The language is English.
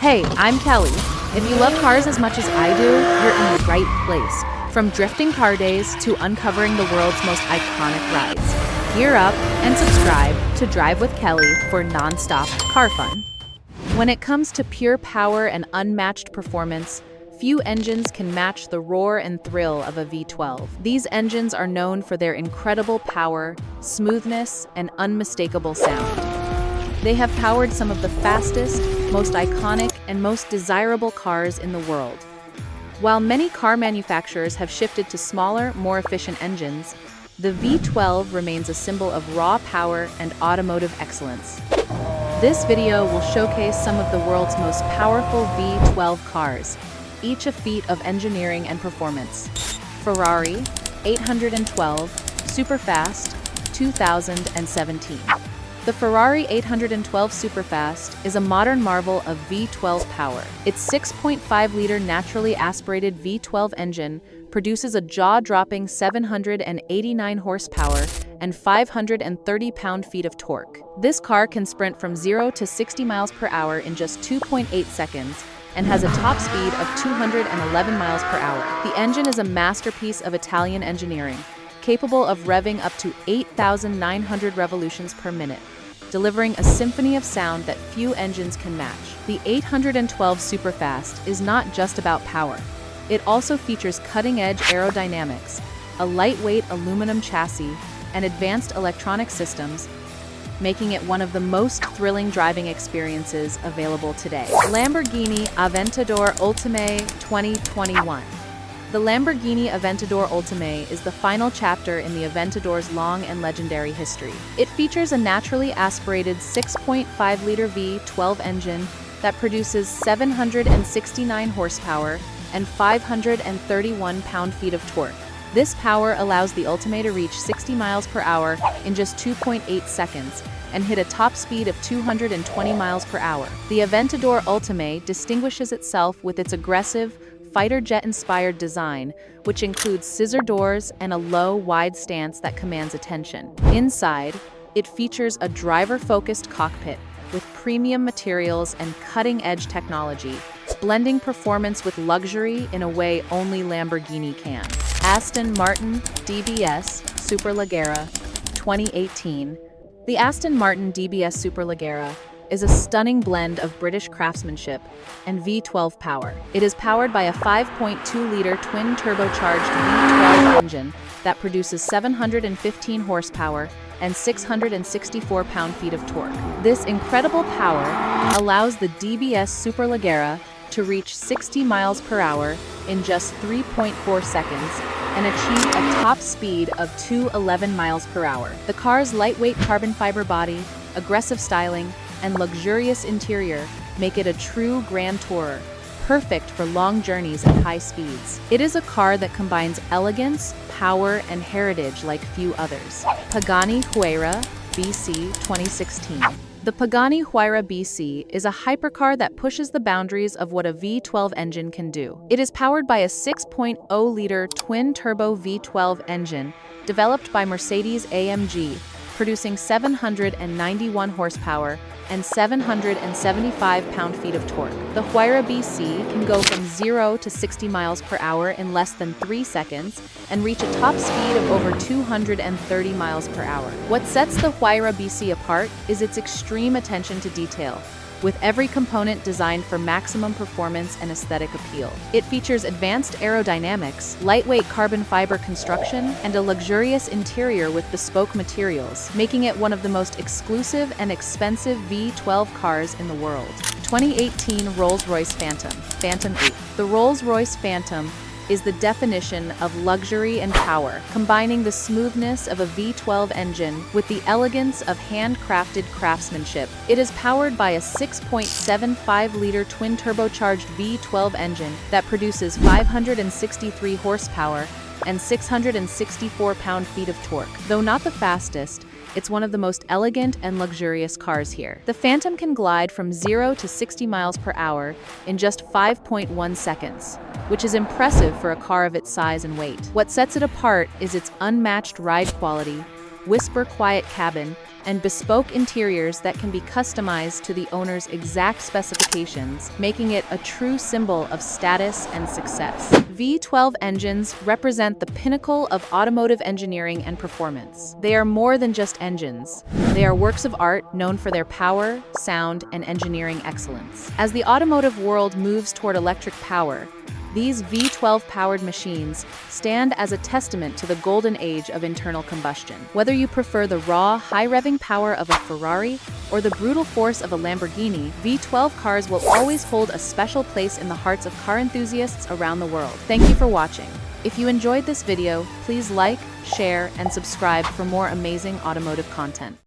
Hey, I'm Kelly. If you love cars as much as I do, you're in the right place. From drifting car days to uncovering the world's most iconic rides. Gear up and subscribe to Drive with Kelly for non-stop car fun. When it comes to pure power and unmatched performance, few engines can match the roar and thrill of a V12. These engines are known for their incredible power, smoothness, and unmistakable sound. They have powered some of the fastest, most iconic, and most desirable cars in the world. While many car manufacturers have shifted to smaller, more efficient engines, the V12 remains a symbol of raw power and automotive excellence. This video will showcase some of the world's most powerful V12 cars, each a feat of engineering and performance. Ferrari 812 Superfast 2017. The Ferrari 812 Superfast is a modern marvel of V12 power. Its 6.5-liter naturally aspirated V12 engine produces a jaw-dropping 789 horsepower and 530 pound-feet of torque. This car can sprint from 0 to 60 miles per hour in just 2.8 seconds and has a top speed of 211 miles per hour. The engine is a masterpiece of Italian engineering, capable of revving up to 8,900 revolutions per minute, delivering a symphony of sound that few engines can match. The 812 Superfast is not just about power. It also features cutting-edge aerodynamics, a lightweight aluminum chassis, and advanced electronic systems, making it one of the most thrilling driving experiences available today. Lamborghini Aventador Ultimae 2021. The Lamborghini Aventador Ultimae is the final chapter in the Aventador's long and legendary history. It features a naturally aspirated 6.5-liter V12 engine that produces 769 horsepower and 531 pound-feet of torque. This power allows the Ultimae to reach 60 miles per hour in just 2.8 seconds and hit a top speed of 220 miles per hour. The Aventador Ultimae distinguishes itself with its aggressive, fighter jet-inspired design, which includes scissor doors and a low, wide stance that commands attention. Inside, it features a driver-focused cockpit with premium materials and cutting-edge technology, blending performance with luxury in a way only Lamborghini can. Aston Martin DBS Superleggera 2018. The Aston Martin DBS Superleggera is a stunning blend of British craftsmanship and V12 power. It is powered by a 5.2-liter twin-turbocharged V12 engine that produces 715 horsepower and 664 pound-feet of torque. This incredible power allows the DBS Superleggera to reach 60 miles per hour in just 3.4 seconds and achieve a top speed of 211 miles per hour. The car's lightweight carbon fiber body, aggressive styling, and luxurious interior make it a true grand tourer, perfect for long journeys at high speeds. It is a car that combines elegance, power, and heritage like few others. Pagani Huayra BC 2016. The Pagani Huayra BC is a hypercar that pushes the boundaries of what a V12 engine can do. It is powered by a 6.0-liter twin-turbo V12 engine developed by Mercedes-AMG, producing 791 horsepower and 775 pound-feet of torque. The Huayra BC can go from 0 to 60 miles per hour in less than 3 seconds and reach a top speed of over 230 miles per hour. What sets the Huayra BC apart is its extreme attention to detail, with every component designed for maximum performance and aesthetic appeal. It features advanced aerodynamics, lightweight carbon fiber construction, and a luxurious interior with bespoke materials, making it one of the most exclusive and expensive V12 cars in the world. 2018 Rolls-Royce Phantom VIII. The Rolls-Royce Phantom is the definition of luxury and power, combining the smoothness of a V12 engine with the elegance of handcrafted craftsmanship. It is powered by a 6.75-liter twin-turbocharged V12 engine that produces 563 horsepower and 664 pound-feet of torque. Though not the fastest, it's one of the most elegant and luxurious cars here. The Phantom can glide from 0 to 60 miles per hour in just 5.1 seconds, which is impressive for a car of its size and weight. What sets it apart is its unmatched ride quality, whisper quiet cabin, and bespoke interiors that can be customized to the owner's exact specifications, making it a true symbol of status and success. V12 engines represent the pinnacle of automotive engineering and performance. They are more than just engines. They are works of art known for their power, sound, and engineering excellence. As the automotive world moves toward electric power, these V12-powered machines stand as a testament to the golden age of internal combustion. Whether you prefer the raw, high-revving power of a Ferrari or the brutal force of a Lamborghini, V12 cars will always hold a special place in the hearts of car enthusiasts around the world. Thank you for watching. If you enjoyed this video, please like, share, and subscribe for more amazing automotive content.